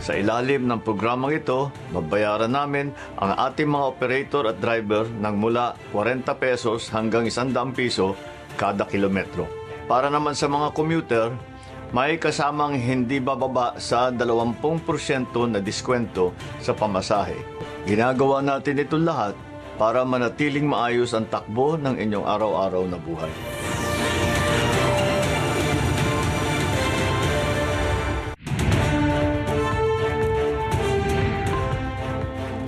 Sa ilalim ng programang ito, babayaran namin ang ating mga operator at driver ng mula 40 pesos hanggang 100 piso kada kilometro. Para naman sa mga commuter, may kasamang hindi bababa sa 20% na diskwento sa pamasahe. Ginagawa natin ito lahat para manatiling maayos ang takbo ng inyong araw-araw na buhay.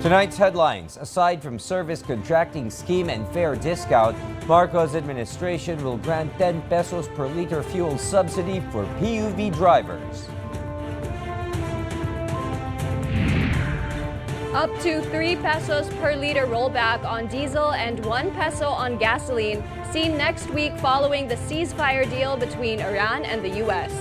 Tonight's headlines: aside from service contracting scheme and fare discount, Marcos administration will grant 10 pesos per liter fuel subsidy for PUV drivers. Up to 3 pesos per liter rollback on diesel and 1 peso on gasoline seen next week following the ceasefire deal between Iran and the U.S.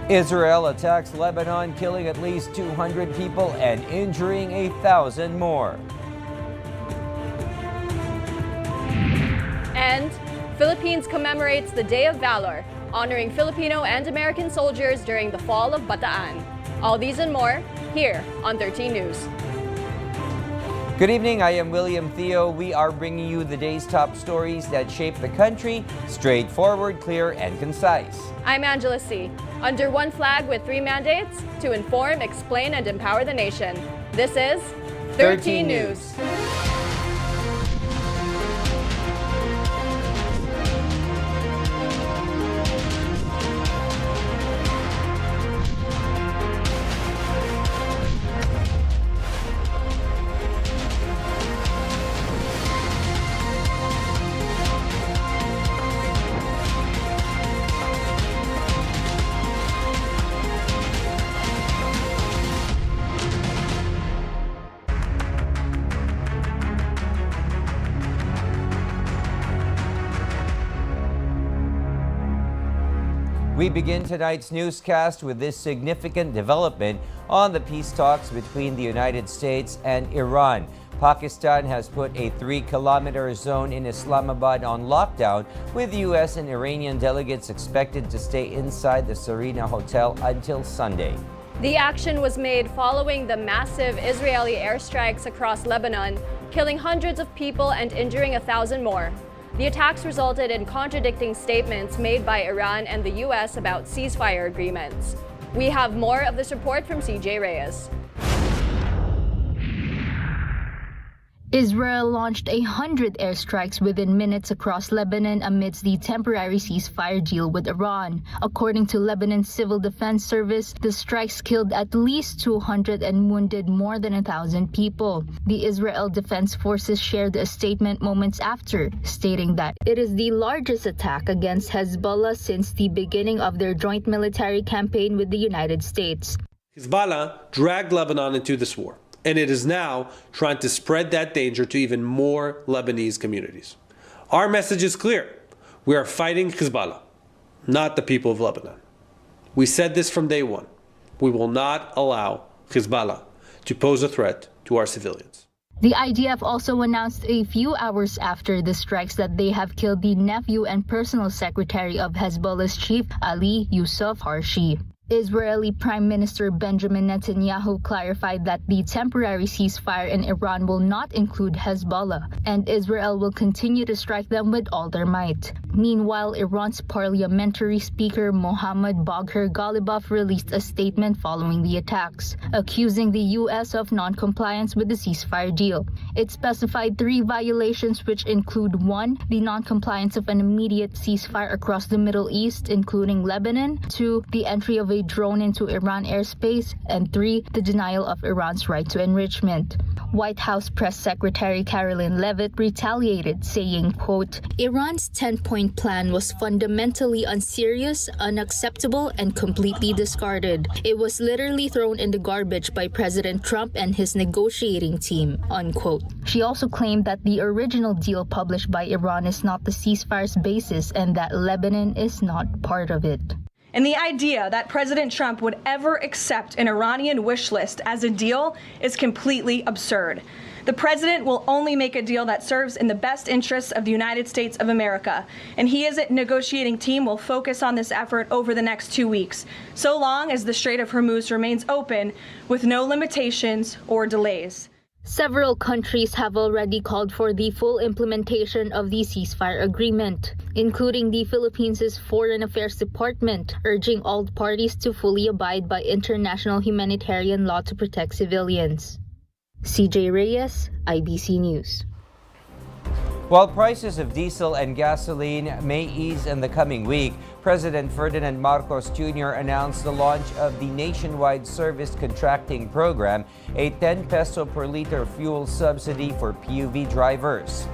Israel attacks Lebanon, killing at least 200 people and injuring 1,000 more. And Philippines commemorates the Day of Valor, honoring Filipino and American soldiers during the fall of Bataan. All these and more, here on 13 News. Good evening, I am William Thio. We are bringing you the day's top stories that shape the country, straightforward, clear, and concise. I'm Angela C. Under one flag with 3 mandates to inform, explain, and empower the nation. This is 13 News. We begin tonight's newscast with this significant development on the peace talks between the United States and Iran. Pakistan has put a 3-kilometer zone in Islamabad on lockdown, with U.S. and Iranian delegates expected to stay inside the Serena Hotel until Sunday. The action was made following the massive Israeli airstrikes across Lebanon, killing hundreds of people and injuring 1,000 more. The attacks resulted in contradicting statements made by Iran and the U.S. about ceasefire agreements. We have more of this report from CJ Reyes. Israel launched 100 airstrikes within minutes across Lebanon amidst the temporary ceasefire deal with Iran. According to Lebanon's Civil Defense Service, the strikes killed at least 200 and wounded more than 1,000 people. The Israel Defense Forces shared a statement moments after, stating that it is the largest attack against Hezbollah since the beginning of their joint military campaign with the United States. Hezbollah dragged Lebanon into this war, and it is now trying to spread that danger to even more Lebanese communities. Our message is clear. We are fighting Hezbollah, not the people of Lebanon. We said this from day one. We will not allow Hezbollah to pose a threat to our civilians. The IDF also announced a few hours after the strikes that they have killed the nephew and personal secretary of Hezbollah's chief, Ali Yusuf Harshi. Israeli Prime Minister Benjamin Netanyahu clarified that the temporary ceasefire in Iran will not include Hezbollah, and Israel will continue to strike them with all their might. Meanwhile, Iran's parliamentary speaker Mohammad Bagher Ghalibaf released a statement following the attacks, accusing the U.S. of non-compliance with the ceasefire deal. It specified 3 violations, which include 1. The non-compliance of an immediate ceasefire across the Middle East, including Lebanon, 2. The entry of a drone into Iran airspace, and 3. The denial of Iran's right to enrichment. White House Press Secretary Caroline Leavitt retaliated, saying, quote, Iran's 10-point plan was fundamentally unserious, unacceptable, and completely discarded. It was literally thrown in the garbage by President Trump and his negotiating team, unquote. She also claimed that the original deal published by Iran is not the ceasefire's basis and that Lebanon is not part of it. And the idea that President Trump would ever accept an Iranian wish list as a deal is completely absurd. The president will only make a deal that serves in the best interests of the United States of America, and he as a negotiating team will focus on this effort over the next 2 weeks, so long as the Strait of Hormuz remains open with no limitations or delays. Several countries have already called for the full implementation of the ceasefire agreement, including the Philippines' Foreign Affairs Department, urging all parties to fully abide by international humanitarian law to protect civilians. CJ Reyes, IBC News. While prices of diesel and gasoline may ease in the coming week, President Ferdinand Marcos Jr. announced the launch of the nationwide service contracting program, a 10 peso per liter fuel subsidy for PUV drivers.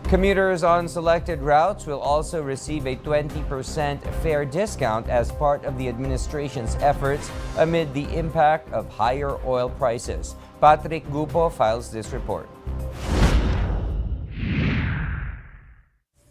Commuters on selected routes will also receive a 20% fare discount as part of the administration's efforts amid the impact of higher oil prices. Patrick Gupo files this report.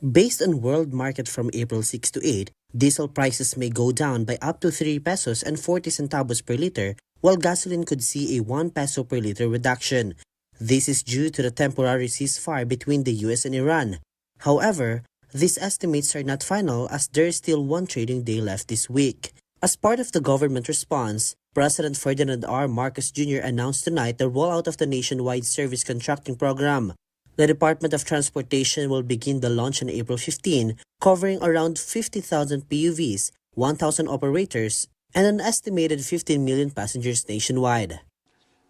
Based on world market from April 6 to 8, diesel prices may go down by up to 3 pesos and 40 centavos per liter, while gasoline could see a 1 peso per liter reduction. This is due to the temporary ceasefire between the US and Iran. However, these estimates are not final as there is still one trading day left this week. As part of the government response, President Ferdinand R. Marcos Jr. announced tonight the rollout of the nationwide service contracting program. The Department of Transportation will begin the launch on April 15, covering around 50,000 PUVs, 1,000 operators, and an estimated 15 million passengers nationwide.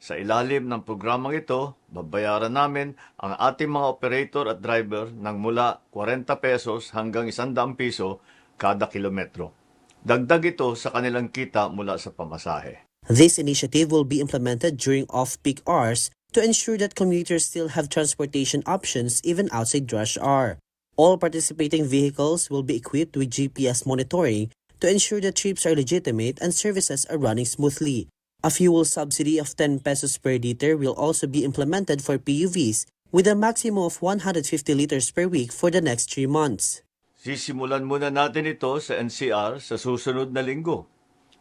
Sa ilalim ng programang ito, babayaran namin ang ating mga operator at driver ng mula 40 pesos hanggang 100 piso kada kilometro. Dagdag ito sa kanilang kita mula sa pamasahe. This initiative will be implemented during off-peak hours to ensure that commuters still have transportation options even outside rush hour. All participating vehicles will be equipped with GPS monitoring to ensure that trips are legitimate and services are running smoothly. A fuel subsidy of 10 pesos per liter will also be implemented for PUVs with a maximum of 150 liters per week for the next 3 months. Sisimulan muna natin ito sa NCR sa susunod na linggo.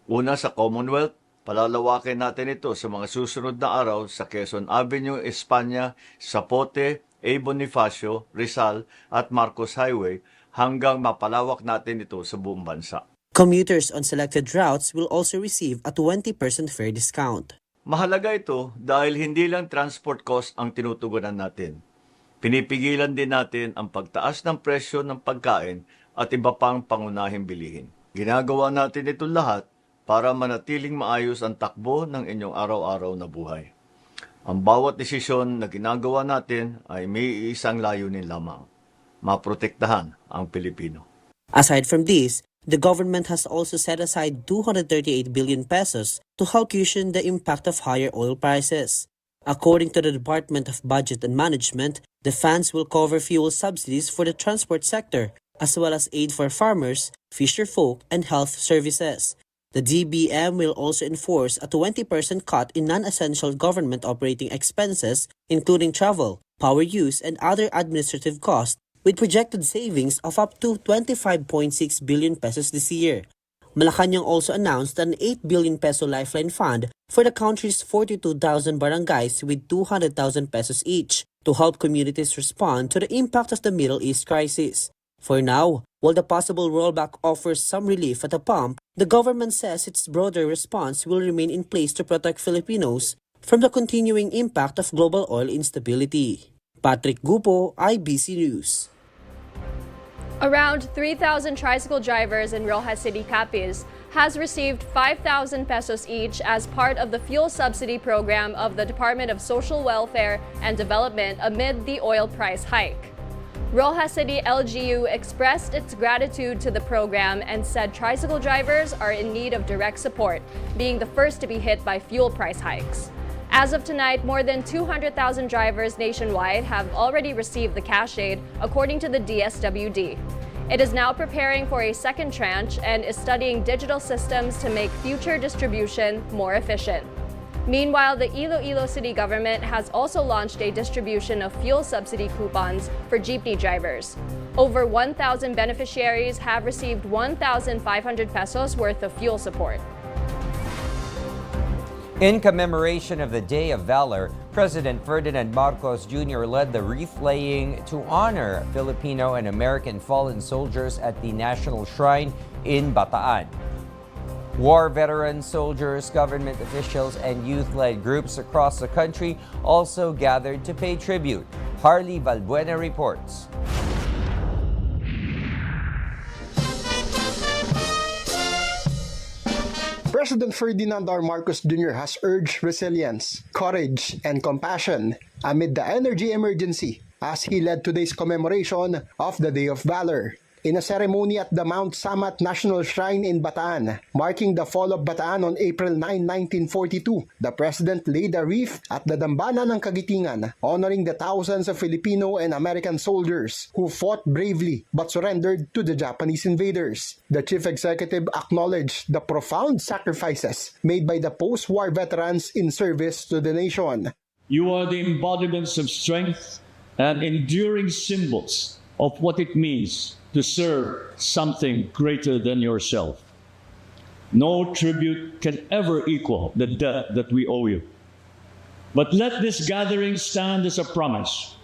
Una sa Commonwealth, palalawakin natin ito sa mga susunod na araw sa Quezon Avenue, Espanya, Zapote, A. Bonifacio, Rizal at Marcos Highway hanggang mapalawak natin ito sa buong bansa. Commuters on selected routes will also receive a 20% fare discount. Mahalaga ito dahil hindi lang transport cost ang tinutugunan natin. Pinipigilan din natin ang pagtaas ng presyo ng pagkain at iba pang pangunahing bilihin. Ginagawa natin ito lahat para manatiling maayos ang takbo ng inyong araw-araw na buhay. Ang bawat desisyon na ginagawa natin ay may isang layunin lamang, maprotektahan ang Pilipino. Aside from this, the government has also set aside 238 billion pesos to help cushion the impact of higher oil prices. According to the Department of Budget and Management, the funds will cover fuel subsidies for the transport sector, as well as aid for farmers, fisherfolk, and health services. The DBM will also enforce a 20% cut in non-essential government operating expenses, including travel, power use, and other administrative costs, with projected savings of up to 25.6 billion pesos this year. Malacanang also announced an 8 billion peso lifeline fund for the country's 42,000 barangays with 200,000 pesos each to help communities respond to the impact of the Middle East crisis. For now, while the possible rollback offers some relief at the pump, the government says its broader response will remain in place to protect Filipinos from the continuing impact of global oil instability. Patrick Gupo, IBC News. Around 3,000 tricycle drivers in Rojas City, Capiz has received 5,000 pesos each as part of the fuel subsidy program of the Department of Social Welfare and Development amid the oil price hike. Rojas City LGU expressed its gratitude to the program and said tricycle drivers are in need of direct support, being the first to be hit by fuel price hikes. As of tonight, more than 200,000 drivers nationwide have already received the cash aid, according to the DSWD. It is now preparing for a second tranche and is studying digital systems to make future distribution more efficient. Meanwhile, the Iloilo City government has also launched a distribution of fuel subsidy coupons for jeepney drivers. Over 1,000 beneficiaries have received 1,500 pesos worth of fuel support. In commemoration of the Day of Valor, President Ferdinand Marcos Jr. led the wreath-laying to honor Filipino and American fallen soldiers at the National Shrine in Bataan. War veterans, soldiers, government officials, and youth-led groups across the country also gathered to pay tribute. Harley Valbuena reports. President Ferdinand R. Marcos Jr. has urged resilience, courage, and compassion amid the energy emergency as he led today's commemoration of the Day of Valor. In a ceremony at the Mount Samat National Shrine in Bataan, marking the fall of Bataan on April 9, 1942, the President laid a wreath at the Dambana ng Kagitingan, honoring the thousands of Filipino and American soldiers who fought bravely but surrendered to the Japanese invaders. The Chief Executive acknowledged the profound sacrifices made by the post-war veterans in service to the nation. You are the embodiments of strength and enduring symbols of what it means to serve something greater than yourself. No tribute can ever equal the debt that we owe you. But let this gathering stand as a promise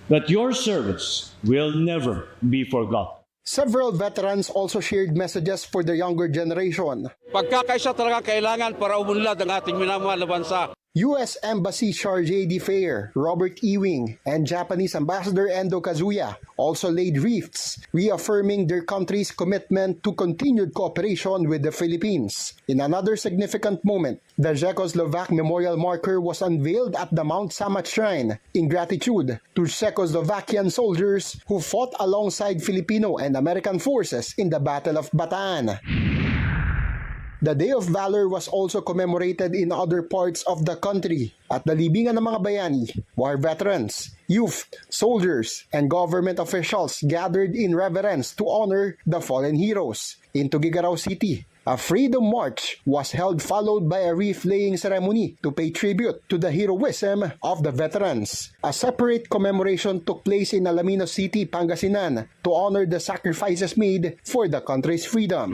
that your service will never be forgotten. Several veterans also shared messages for the younger generation. Pagkakaisa talaga kailangan para umunlad ang ating minamahal na bansa. U.S. Embassy Chargé d'Affaires Robert Ewing and Japanese Ambassador Endo Kazuya also laid wreaths, reaffirming their country's commitment to continued cooperation with the Philippines. In another significant moment, the Czechoslovak memorial marker was unveiled at the Mount Samat Shrine in gratitude to Czechoslovakian soldiers who fought alongside Filipino and American forces in the Battle of Bataan. The Day of Valor was also commemorated in other parts of the country at the libingan ng mga bayani, war veterans, youth, soldiers, and government officials gathered in reverence to honor the fallen heroes. In Tuguegarao City, a freedom march was held followed by a wreath-laying ceremony to pay tribute to the heroism of the veterans. A separate commemoration took place in Alaminos City, Pangasinan to honor the sacrifices made for the country's freedom.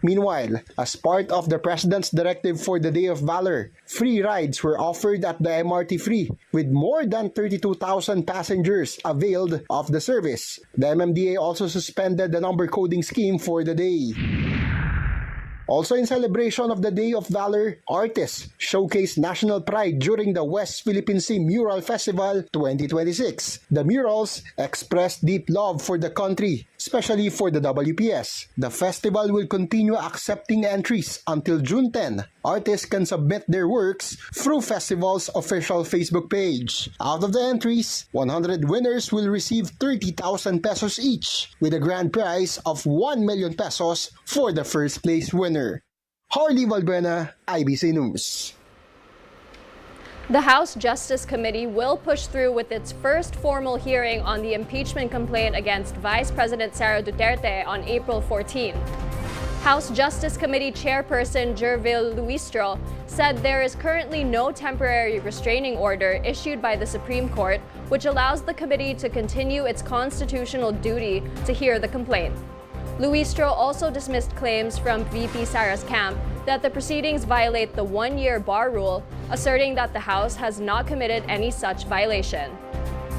Meanwhile, as part of the President's directive for the Day of Valor, free rides were offered at the MRT Free, with more than 32,000 passengers availed of the service. The MMDA also suspended the number coding scheme for the day. Also in celebration of the Day of Valor, artists showcased national pride during the West Philippine Sea Mural Festival 2026. The murals expressed deep love for the country, especially for the WPS. The festival will continue accepting entries until June 10. Artists can submit their works through festival's official Facebook page. Out of the entries, 100 winners will receive 30,000 pesos each, with a grand prize of 1 million pesos for the first place winner. Harley Valbuena, IBC News. The House Justice Committee will push through with its first formal hearing on the impeachment complaint against Vice President Sara Duterte on April 14. House Justice Committee Chairperson Jervil Luistro said there is currently no temporary restraining order issued by the Supreme Court, which allows the committee to continue its constitutional duty to hear the complaint. Luistro also dismissed claims from VP Sara's camp that the proceedings violate the one-year bar rule, asserting that the House has not committed any such violation.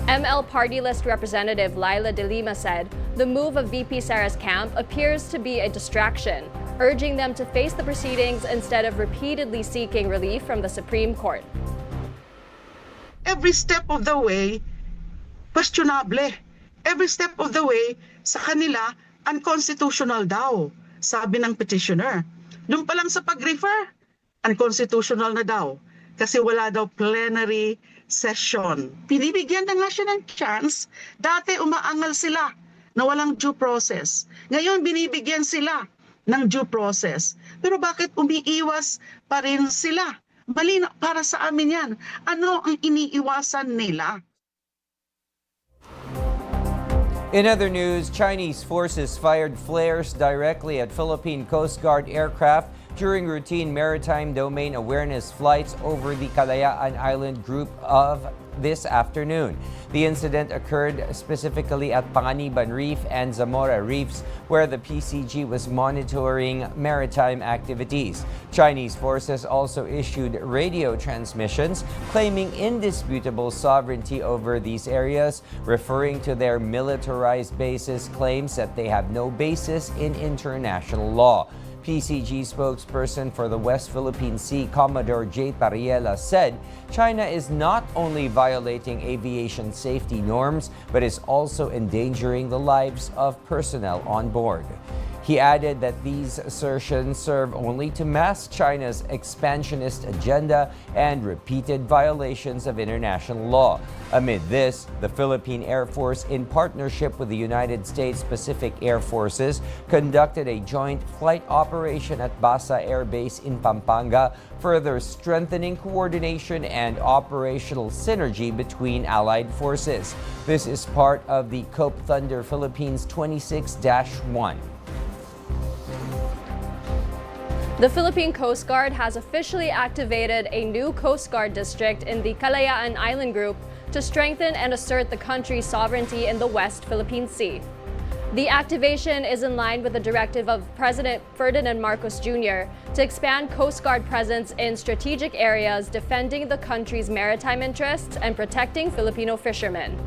ML Party List Representative Laila De Lima said the move of VP Sara's camp appears to be a distraction, urging them to face the proceedings instead of repeatedly seeking relief from the Supreme Court. Every step of the way, questionable. Every step of the way, sa kanila, unconstitutional daw, sabi ng petitioner. Doon pa lang sa pag-refer, unconstitutional na daw kasi wala daw plenary session. Pinibigyan na nga siya ng chance. Dati umaangal sila na walang due process. Ngayon binibigyan sila ng due process. Pero bakit umiiwas pa rin sila? Mali na para sa amin yan. Ano ang iniiwasan nila? In other news, Chinese forces fired flares directly at Philippine Coast Guard aircraft during routine maritime domain awareness flights over the Kalayaan Island group of this afternoon. The incident occurred specifically at Panganiban Reef and Zamora Reefs, where the PCG was monitoring maritime activities. Chinese forces also issued radio transmissions claiming indisputable sovereignty over these areas, referring to their militarized bases claims that they have no basis in international law. PCG spokesperson for the West Philippine Sea, Commodore J. Tariela, said China is not only violating aviation safety norms, but is also endangering the lives of personnel on board. He added that these assertions serve only to mask China's expansionist agenda and repeated violations of international law. Amid this, the Philippine Air Force, in partnership with the United States Pacific Air Forces, conducted a joint flight operation at Basa Air Base in Pampanga, further strengthening coordination and operational synergy between allied forces. This is part of the Cope Thunder Philippines 26-1. The Philippine Coast Guard has officially activated a new Coast Guard district in the Kalayaan Island group to strengthen and assert the country's sovereignty in the West Philippine Sea. The activation is in line with the directive of President Ferdinand Marcos Jr. to expand Coast Guard presence in strategic areas defending the country's maritime interests and protecting Filipino fishermen.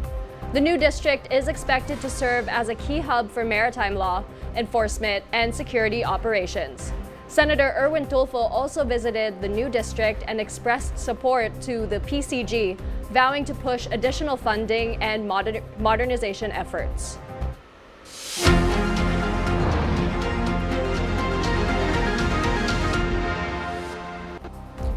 The new district is expected to serve as a key hub for maritime law, enforcement, and security operations. Senator Erwin Tulfo also visited the new district and expressed support to the PCG, vowing to push additional funding and modernization efforts.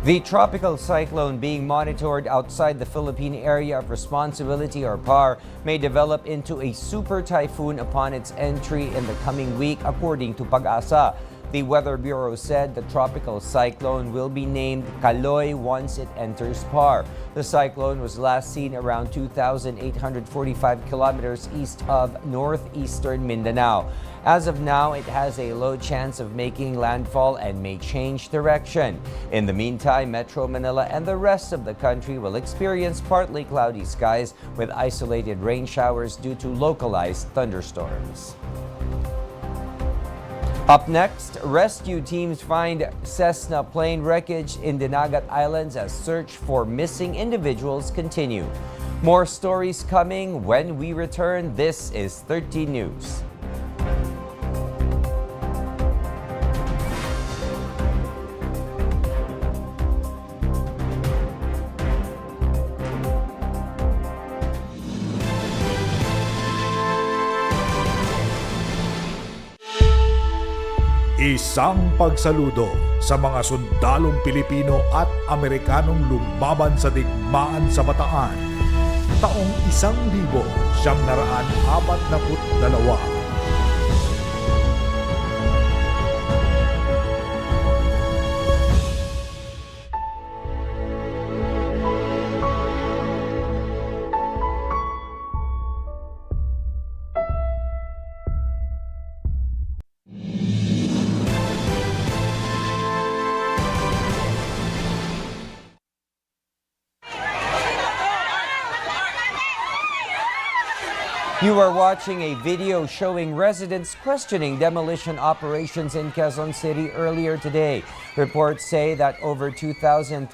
The tropical cyclone being monitored outside the Philippine Area of Responsibility, or PAR, may develop into a super typhoon upon its entry in the coming week, according to Pag-asa. The Weather Bureau said the tropical cyclone will be named Kaloy once it enters PAR. The cyclone was last seen around 2,845 kilometers east of northeastern Mindanao. As of now, it has a low chance of making landfall and may change direction. In the meantime, Metro Manila and the rest of the country will experience partly cloudy skies with isolated rain showers due to localized thunderstorms. Up next, rescue teams find Cessna plane wreckage in Dinagat Islands as search for missing individuals continue. More stories coming when we return. This is 13 News. Isang pagsaludo sa mga sundalong Pilipino at Amerikanong lumaban sa digmaan sa Bataan. Taong 1942. You are watching a video showing residents questioning demolition operations in Quezon City earlier today. Reports say that over 2,300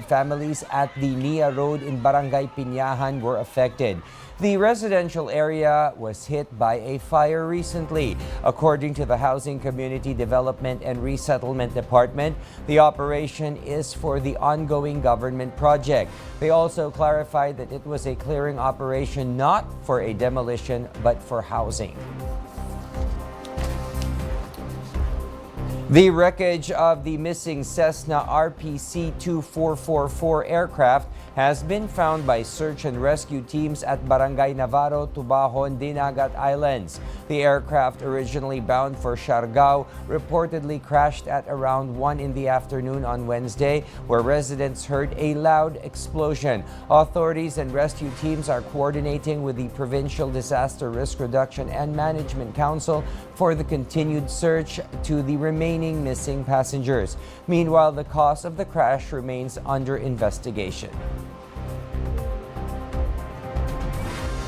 families at the Nia Road in Barangay Piñahan were affected. The residential area was hit by a fire recently. According to the Housing Community Development and Resettlement Department, the operation is for the ongoing government project. They also clarified that it was a clearing operation not for a demolition but for housing. The wreckage of the missing Cessna RPC-2444 aircraft has been found by search and rescue teams at Barangay Navarro, Tubahon, Dinagat Islands. The aircraft, originally bound for Siargao, reportedly crashed at around 1 in the afternoon on Wednesday, where residents heard a loud explosion. Authorities and rescue teams are coordinating with the Provincial Disaster Risk Reduction and Management Council for the continued search to the remaining missing passengers. Meanwhile, the cause of the crash remains under investigation.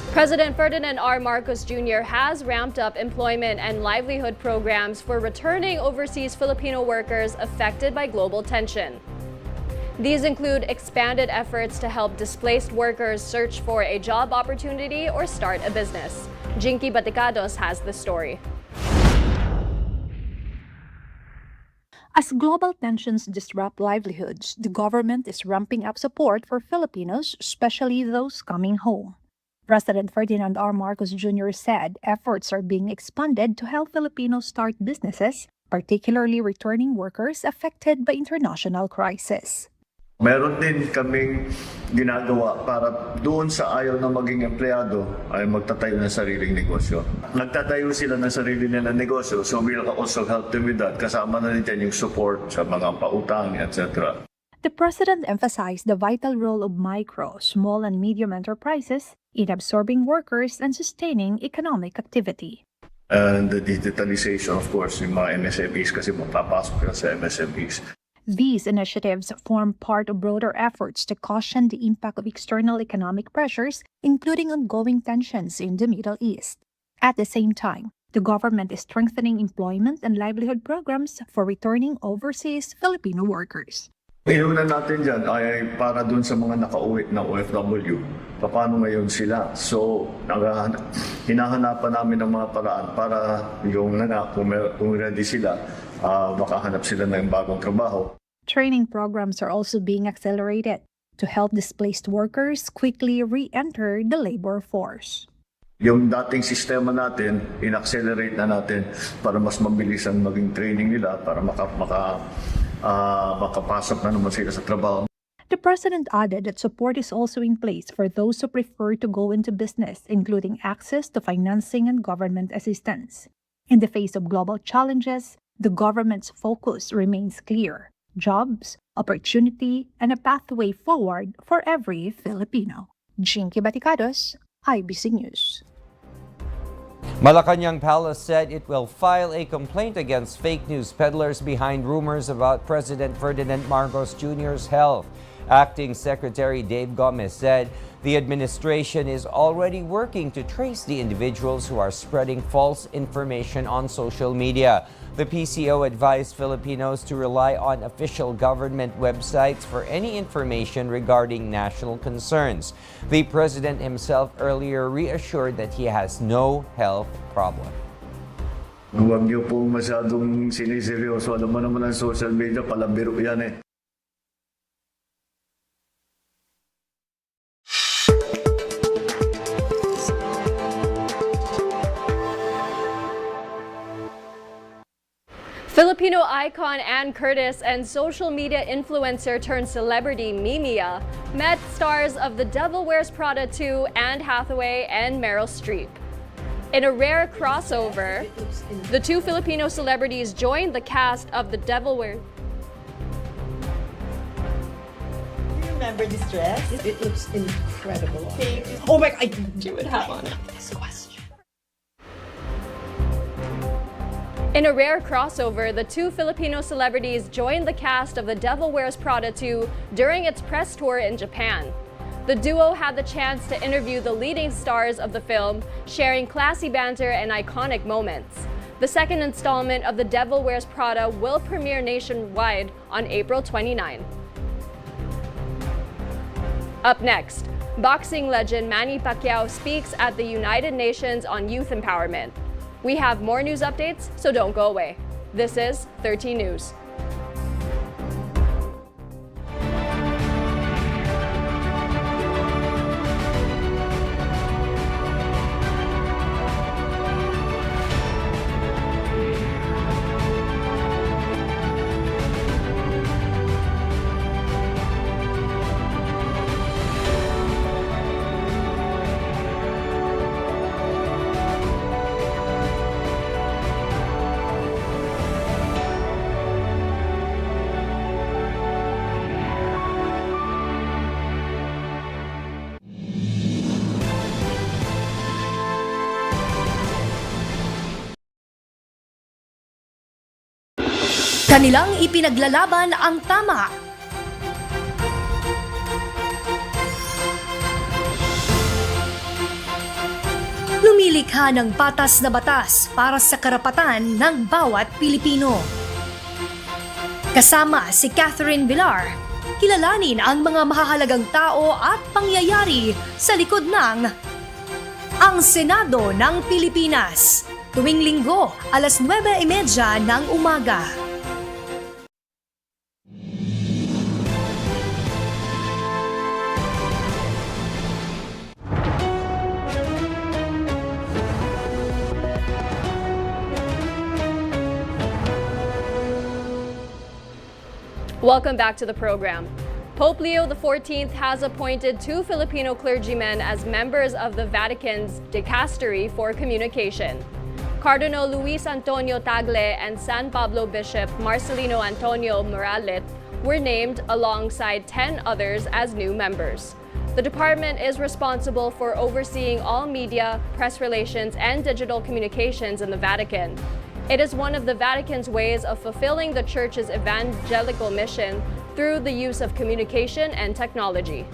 President Ferdinand R. Marcos Jr. has ramped up employment and livelihood programs for returning overseas Filipino workers affected by global tension. These include expanded efforts to help displaced workers search for a job opportunity or start a business. Jinky Baticados has the story. As global tensions disrupt livelihoods, the government is ramping up support for Filipinos, especially those coming home. President Ferdinand R. Marcos Jr. said efforts are being expanded to help Filipinos start businesses, particularly returning workers affected by international crisis. Meron din kaming ginagawa para doon sa ayaw na maging empleyado ay magtatayo ng sariling negosyo. Nagtatayo sila ng sarili nilang negosyo, so we'll also help them with that. Kasama na rin dyan yung support sa mga pautang, etc. The president emphasized the vital role of micro, small, and medium enterprises in absorbing workers and sustaining economic activity. And the digitalization, of course, yung mga MSMEs kasi mapapasok sa MSMEs. These initiatives form part of broader efforts to cushion the impact of external economic pressures, including ongoing tensions in the Middle East. At the same time, the government is strengthening employment and livelihood programs for returning overseas Filipino workers. Inuuna natin dyan ay para dun sa mga nakauwi na OFW. Paano ngayon sila? So, hinahanapan namin ng mga paraan para yung kung ready sila, makahanap sila ng bagong trabaho. Training programs are also being accelerated to help displaced workers quickly re-enter the labor force. Yung dating sistema natin, in-accelerate na natin para mas mabilis ang maging training nila para makapasok na naman sila sa trabaho. The president added that support is also in place for those who prefer to go into business, including access to financing and government assistance. In the face of global challenges, the government's focus remains clear: jobs, opportunity, and a pathway forward for every Filipino. Jinky Baticados, IBC News. Malacanang Palace said it will file a complaint against fake news peddlers behind rumors about President Ferdinand Marcos Jr.'s health. Acting Secretary Dave Gomez said the administration is already working to trace the individuals who are spreading false information on social media. The PCO advised Filipinos to rely on official government websites for any information regarding national concerns. The president himself earlier reassured that he has no health problem. Huwag niyo po masyadong siniseryoso. Alam mo naman ang social media, palabiro yan eh. Filipino icon Ann Curtis and social media influencer turned celebrity Mimia met stars of The Devil Wears Prada 2, Anne Hathaway and Meryl Streep. In a rare crossover, the two Filipino celebrities joined the cast of The Devil Wears... Do you remember this dress? It looks incredible. Thank you. Oh my God, I do it have on it. This question. In a rare crossover, the two Filipino celebrities joined the cast of The Devil Wears Prada 2 during its press tour in Japan. The duo had the chance to interview the leading stars of the film, sharing classy banter and iconic moments. The second installment of The Devil Wears Prada will premiere nationwide on April 29. Up next, boxing legend Manny Pacquiao speaks at the United Nations on youth empowerment. We have more news updates, so don't go away. This is 13 News. Kanilang ipinaglalaban ang tama. Lumilikha ng patas na batas para sa karapatan ng bawat Pilipino. Kasama si Catherine Villar, kilalanin ang mga mahahalagang tao at pangyayari sa likod ng Ang Senado ng Pilipinas. Tuwing Linggo, alas 9:30 ng umaga. Welcome back to the program. Pope Leo XIV has appointed 2 Filipino clergymen as members of the Vatican's Dicastery for Communication. Cardinal Luis Antonio Tagle and San Pablo Bishop Marcelino Antonio Moralit were named alongside 10 others as new members. The department is responsible for overseeing all media, press relations, and digital communications in the Vatican. It is one of the Vatican's ways of fulfilling the Church's evangelical mission through the use of communication and technology.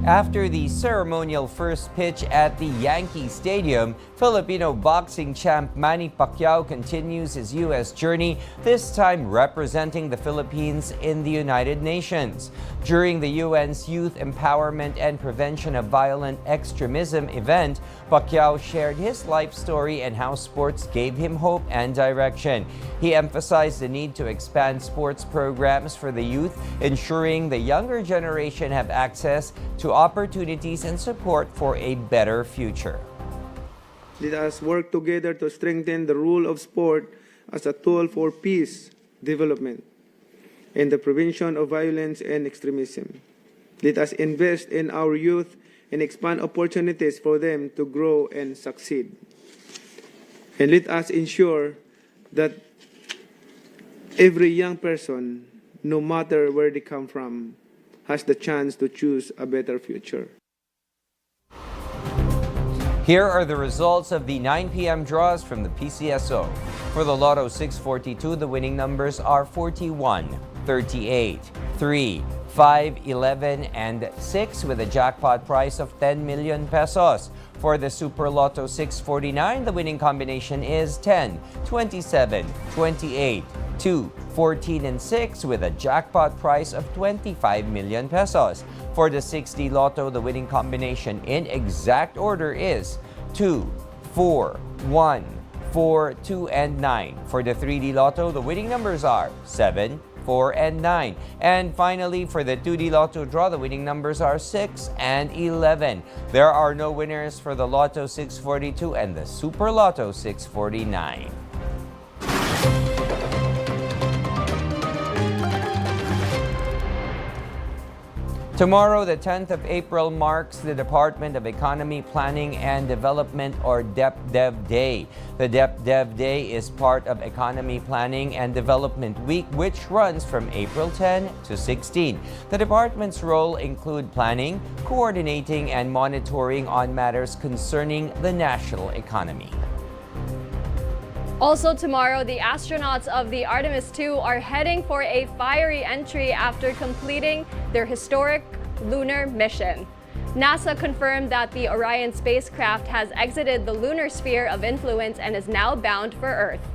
After the ceremonial first pitch at the Yankee Stadium, Filipino boxing champ Manny Pacquiao continues his U.S. journey, this time representing the Philippines in the United Nations. During the UN's Youth Empowerment and Prevention of Violent Extremism event, Pacquiao shared his life story and how sports gave him hope and direction. He emphasized the need to expand sports programs for the youth, ensuring the younger generation have access to opportunities and support for a better future. Let us work together to strengthen the role of sport as a tool for peace, development, and the prevention of violence and extremism. Let us invest in our youth and expand opportunities for them to grow and succeed. And let us ensure that every young person, no matter where they come from, has the chance to choose a better future. Here are the results of the 9 p.m. draws from the PCSO. For the Lotto 642, the winning numbers are 41, 38, 3, 5, 11, and 6 with a jackpot price of 10 million pesos. For the Super Lotto 649, the winning combination is 10, 27, 28, 2, 14, and 6 with a jackpot price of 25 million pesos. For the 6D Lotto, the winning combination in exact order is 2, 4, 1, 4, 2, and 9. For the 3D Lotto, the winning numbers are 7, 4, and 9. And finally, for the 2D Lotto draw, the winning numbers are 6 and 11. There are no winners for the Lotto 642 and the Super Lotto 649. Tomorrow, the 10th of April, marks the Department of Economy, Planning and Development, or DepDev Day. The DepDev Day is part of Economy, Planning and Development Week, which runs from April 10 to 16. The department's role include planning, coordinating, and monitoring on matters concerning the national economy. Also tomorrow, the astronauts of the Artemis II are heading for a fiery entry after completing their historic lunar mission. NASA confirmed that the Orion spacecraft has exited the lunar sphere of influence and is now bound for Earth.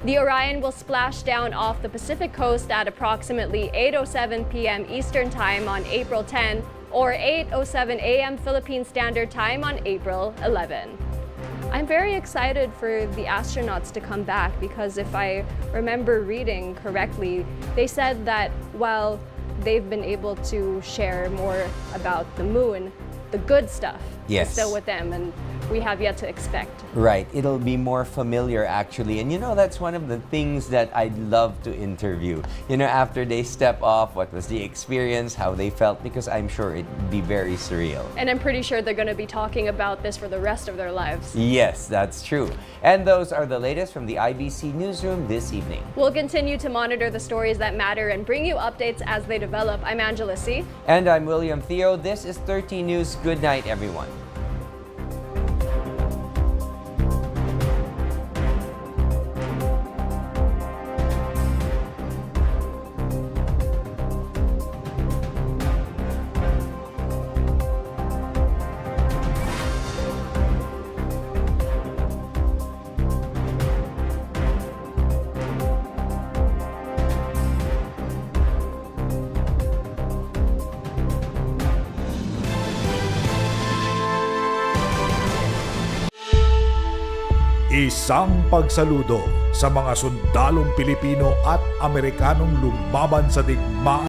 The Orion will splash down off the Pacific coast at approximately 8:07 p.m. Eastern Time on April 10 or 8:07 a.m. Philippine Standard Time on April 11. I'm very excited for the astronauts to come back because if I remember reading correctly, they said that while they've been able to share more about the moon, the good stuff is still with them. And we have yet to expect. Right. It'll be more familiar, actually. And that's one of the things that I'd love to interview. After they step off, what was the experience, how they felt, because I'm sure it'd be very surreal. And I'm pretty sure they're going to be talking about this for the rest of their lives. Yes, that's true. And those are the latest from the IBC Newsroom this evening. We'll continue to monitor the stories that matter and bring you updates as they develop. I'm Angela C. And I'm William Thio. This is 13 News. Good night, everyone. Isang pagsaludo sa mga sundalong Pilipino at Amerikanong lumaban sa digmaan